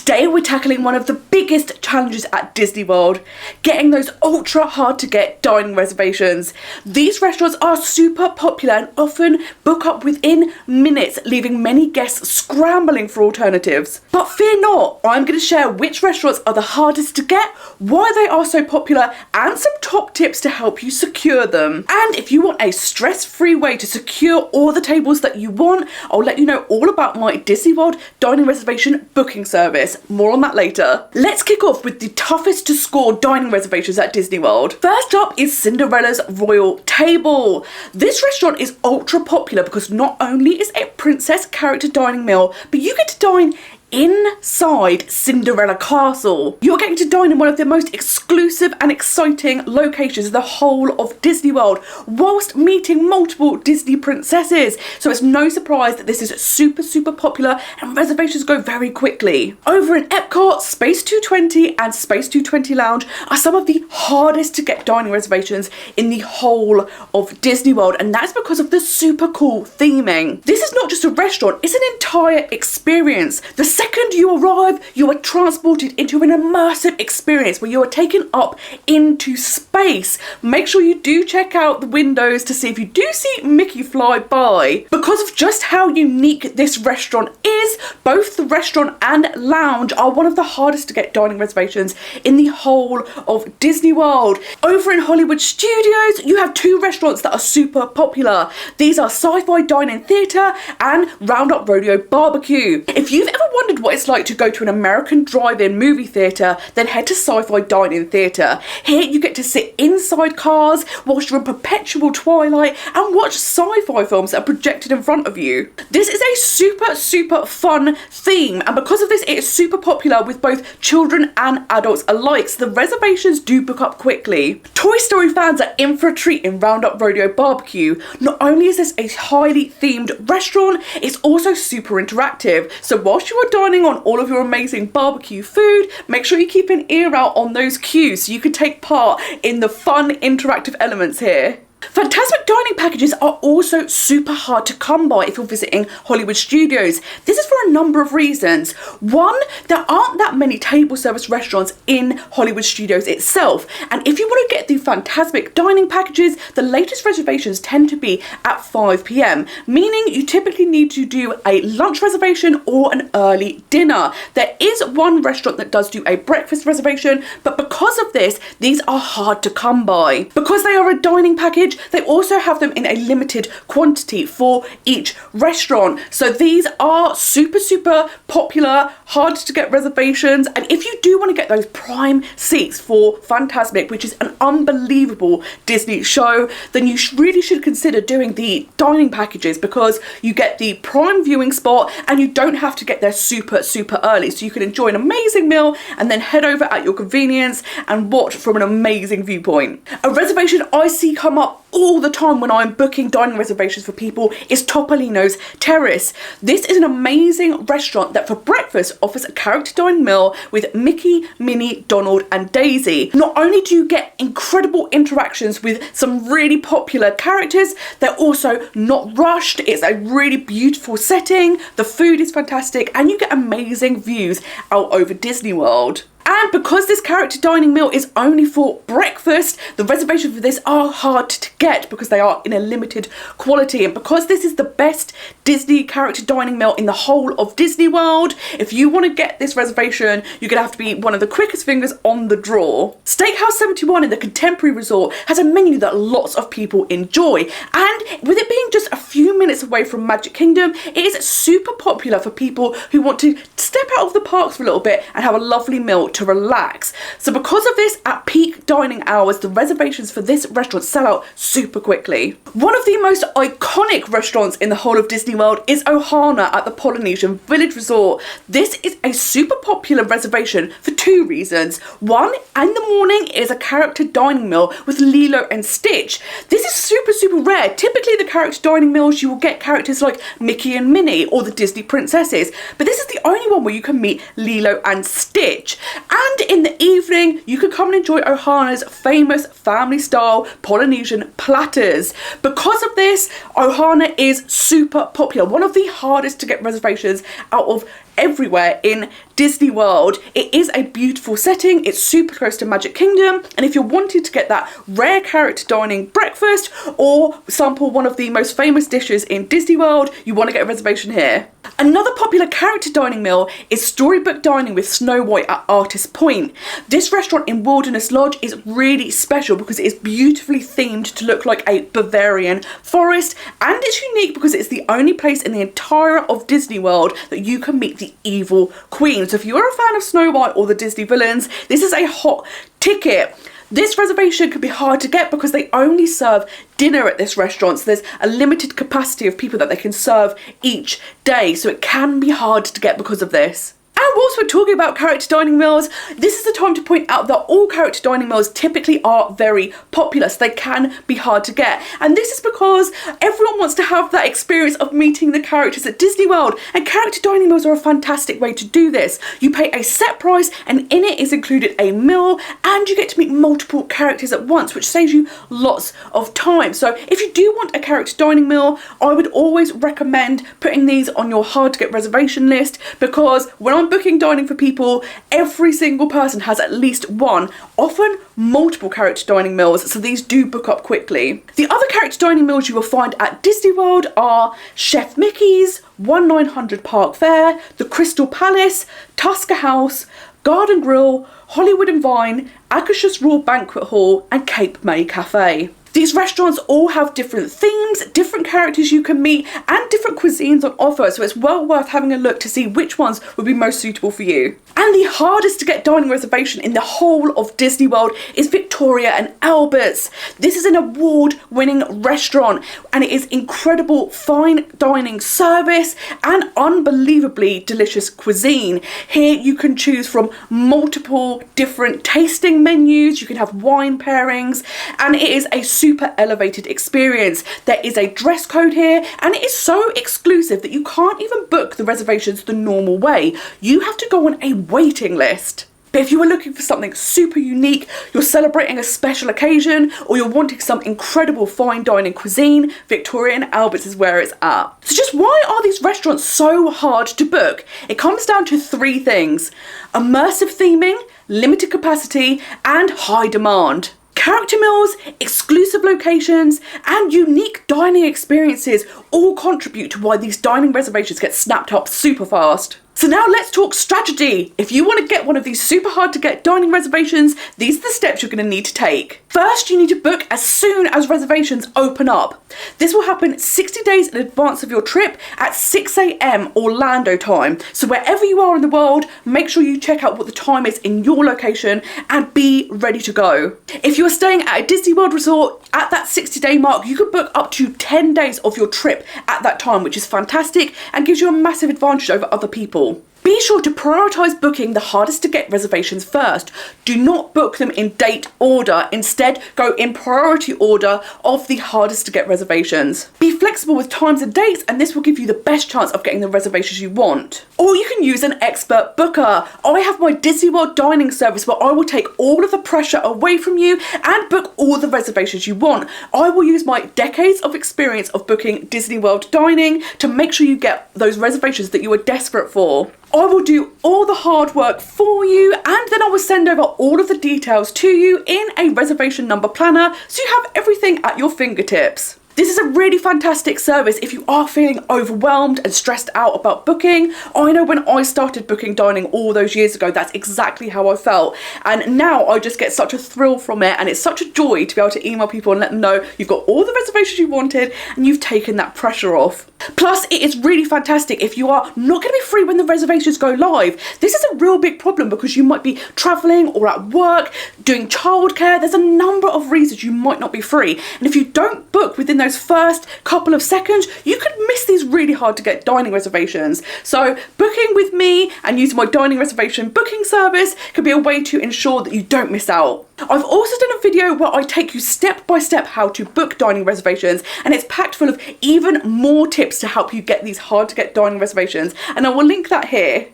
Today we're tackling one of the biggest challenges at Disney World, getting those ultra hard to get dining reservations. These restaurants are super popular and often book up within minutes, leaving many guests scrambling for alternatives. But fear not, I'm going to share which restaurants are the hardest to get, why they are so popular, and some top tips to help you secure them. And if you want a stress-free way to secure all the tables that you want, I'll let you know all about my Disney World dining reservation booking service. More on that later. Let's kick off with the toughest to score dining reservations at Disney World. First up is Cinderella's Royal Table. This restaurant is ultra popular because not only is it a princess character dining meal, but you get to dine inside Cinderella Castle. You're getting to dine in one of the most exclusive and exciting locations in the whole of Disney World, whilst meeting multiple Disney princesses. So it's no surprise that this is super popular and reservations go very quickly. Over in Epcot, Space 220 and Space 220 Lounge are some of the hardest to get dining reservations in the whole of Disney World, and that's because of the super cool theming. This is not just a restaurant, it's an entire experience. The second you arrive, you are transported into an immersive experience where you are taken up into space. Make sure you do check out the windows to see if you do see Mickey fly by. Because of just how unique this restaurant is, both the restaurant and lounge are one of the hardest to get dining reservations in the whole of Disney World. Over in Hollywood Studios, you have two restaurants that are super popular. These are Sci-Fi Dine-In Theatre and Roundup Rodeo Barbecue. If you've ever wondered what it's like to go to an American drive-in movie theatre, then head to Sci-Fi Dine-In Theatre. Here you get to sit inside cars whilst you're in perpetual twilight and watch sci-fi films that are projected in front of you. This is a super fun theme, and because of this it is super popular with both children and adults alike, so the reservations do book up quickly. Toy Story fans are in for a treat in Roundup Rodeo Barbecue. Not only is this a highly themed restaurant, it's also super interactive, so whilst you are dining on all of your amazing barbecue food, make sure you keep an ear out on those cues so you can take part in the fun interactive elements here. Fantasmic dining packages are also super hard to come by if you're visiting Hollywood Studios. This is for a number of reasons. One, there aren't that many table service restaurants in Hollywood Studios itself, and if you want to get the Fantasmic dining packages, the latest reservations tend to be at 5 p.m, meaning you typically need to do a lunch reservation or an early dinner. There is one restaurant that does do a breakfast reservation, but because of this, these are hard to come by. Because they are a dining package, they also have them in a limited quantity for each restaurant. So these are super popular, hard to get reservations. And if you do want to get those prime seats for Fantasmic, which is an unbelievable Disney show, then you really should consider doing the dining packages, because you get the prime viewing spot and you don't have to get there super early. So you can enjoy an amazing meal and then head over at your convenience and watch from an amazing viewpoint. A reservation I see come up all the time when I'm booking dining reservations for people is Topolino's Terrace. This is an amazing restaurant that for breakfast offers a character dining meal with Mickey, Minnie, Donald and Daisy. Not only do you get incredible interactions with some really popular characters, they're also not rushed. It's a really beautiful setting, the food is fantastic, and you get amazing views out over Disney World. And because this character dining meal is only for breakfast, the reservations for this are hard to get because they are in a limited quality. And because this is the best Disney character dining meal in the whole of Disney World, if you want to get this reservation, you're going to have to be one of the quickest fingers on the draw. Steakhouse 71 in the Contemporary Resort has a menu that lots of people enjoy. And with it being just a few minutes away from Magic Kingdom, it is super popular for people who want to step out of the parks for a little bit and have a lovely meal to relax. So because of this, at peak dining hours, the reservations for this restaurant sell out super quickly. One of the most iconic restaurants in the whole of Disney World is Ohana at the Polynesian Village Resort. This is a super popular reservation for two reasons. One, in the morning is a character dining meal with Lilo and Stitch. This is super rare. Typically the character dining meals, you will get characters like Mickey and Minnie or the Disney princesses, but this is the only one where you can meet Lilo and Stitch. And in the evening, you can come and enjoy Ohana's famous family-style Polynesian platters. Because of this, Ohana is super popular. One of the hardest to get reservations out of everywhere in Disney World. It is a beautiful setting, it's super close to Magic Kingdom, and if you're wanting to get that rare character dining breakfast or sample one of the most famous dishes in Disney World, you want to get a reservation here. Another popular character dining meal is Storybook Dining with Snow White at Artist Point. This restaurant in Wilderness Lodge is really special because it is beautifully themed to look like a Bavarian forest, and it's unique because it's the only place in the entire of Disney World that you can meet the evil queen. So if you're a fan of Snow White or the Disney villains, this is a hot ticket. This reservation can be hard to get because they only serve dinner at this restaurant, so there's a limited capacity of people that they can serve each day, so it can be hard to get because of this. And whilst we're talking about character dining meals, this is the time to point out that all character dining meals typically are very popular, so they can be hard to get. And this is because everyone wants to have that experience of meeting the characters at Disney World, and character dining meals are a fantastic way to do this. You pay a set price, and in it is included a meal, and you get to meet multiple characters at once, which saves you lots of time. So if you do want a character dining meal, I would always recommend putting these on your hard to get reservation list, because when I'm booking dining for people, every single person has at least one, often multiple character dining meals, so these do book up quickly. The other character dining meals you will find at Disney World are Chef Mickey's, 1900 Park Fare, the Crystal Palace, Tusker House, Garden Grill, Hollywood and Vine, Acacia's Royal Banquet Hall, and Cape May Cafe. These restaurants all have different themes, different characters you can meet, and different cuisines on offer, so it's well worth having a look to see which ones would be most suitable for you. And the hardest to get dining reservation in the whole of Disney World is Victoria and Albert's. This is an award-winning restaurant, and it is incredible fine dining service and unbelievably delicious cuisine. Here you can choose from multiple different tasting menus, you can have wine pairings, and it is a super elevated experience. There is a dress code here, and it is so exclusive that you can't even book the reservations the normal way. You have to go on a waiting list. But if you are looking for something super unique, you're celebrating a special occasion, or you're wanting some incredible fine dining cuisine, Victoria and Albert's is where it's at. So just why are these restaurants so hard to book? It comes down to three things: immersive theming, limited capacity, and high demand. Character meals, exclusive locations, and unique dining experiences all contribute to why these dining reservations get snapped up super fast. So now let's talk strategy. If you want to get one of these super hard to get dining reservations, these are the steps you're going to need to take. First, you need to book as soon as reservations open up. This will happen 60 days in advance of your trip at 6 AM Orlando time. So wherever you are in the world, make sure you check out what the time is in your location and be ready to go. If you're staying at a Disney World resort at that 60-day mark, you could book up to 10 days of your trip at that time, which is fantastic and gives you a massive advantage over other people. Be sure to prioritise booking the hardest to get reservations first. Do not book them in date order. Instead, go in priority order of the hardest to get reservations. Be flexible with times and dates, and this will give you the best chance of getting the reservations you want. Or you can use an expert booker. I have my Disney World dining service where I will take all of the pressure away from you and book all the reservations you want. I will use my decades of experience of booking Disney World dining to make sure you get those reservations that you are desperate for. I will do all the hard work for you, and then I will send over all of the details to you in a reservation number planner, so you have everything at your fingertips. This is a really fantastic service if you are feeling overwhelmed and stressed out about booking. I know when I started booking dining all those years ago, that's exactly how I felt. And now I just get such a thrill from it, and it's such a joy to be able to email people and let them know you've got all the reservations you wanted and you've taken that pressure off. Plus, it is really fantastic if you are not going to be free when the reservations go live. This is a real big problem because you might be travelling or at work, doing childcare. There's a number of reasons you might not be free. And if you don't book within those first couple of seconds, you could miss these really hard to get dining reservations. So booking with me and using my dining reservation booking service can be a way to ensure that you don't miss out. I've also done a video where I take you step by step how to book dining reservations, and it's packed full of even more tips to help you get these hard to get dining reservations, and I will link that here.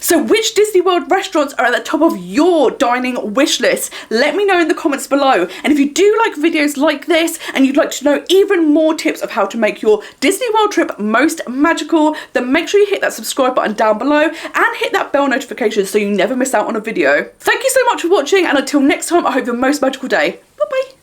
So which Disney World restaurants are at the top of your dining wish list? Let me know in the comments below. And if you do like videos like this and you'd like to know even more tips of how to make your Disney World trip most magical, then make sure you hit that subscribe button down below and hit that bell notification so you never miss out on a video. Thank you so much for watching, and until next time, I hope your most magical day. Bye bye.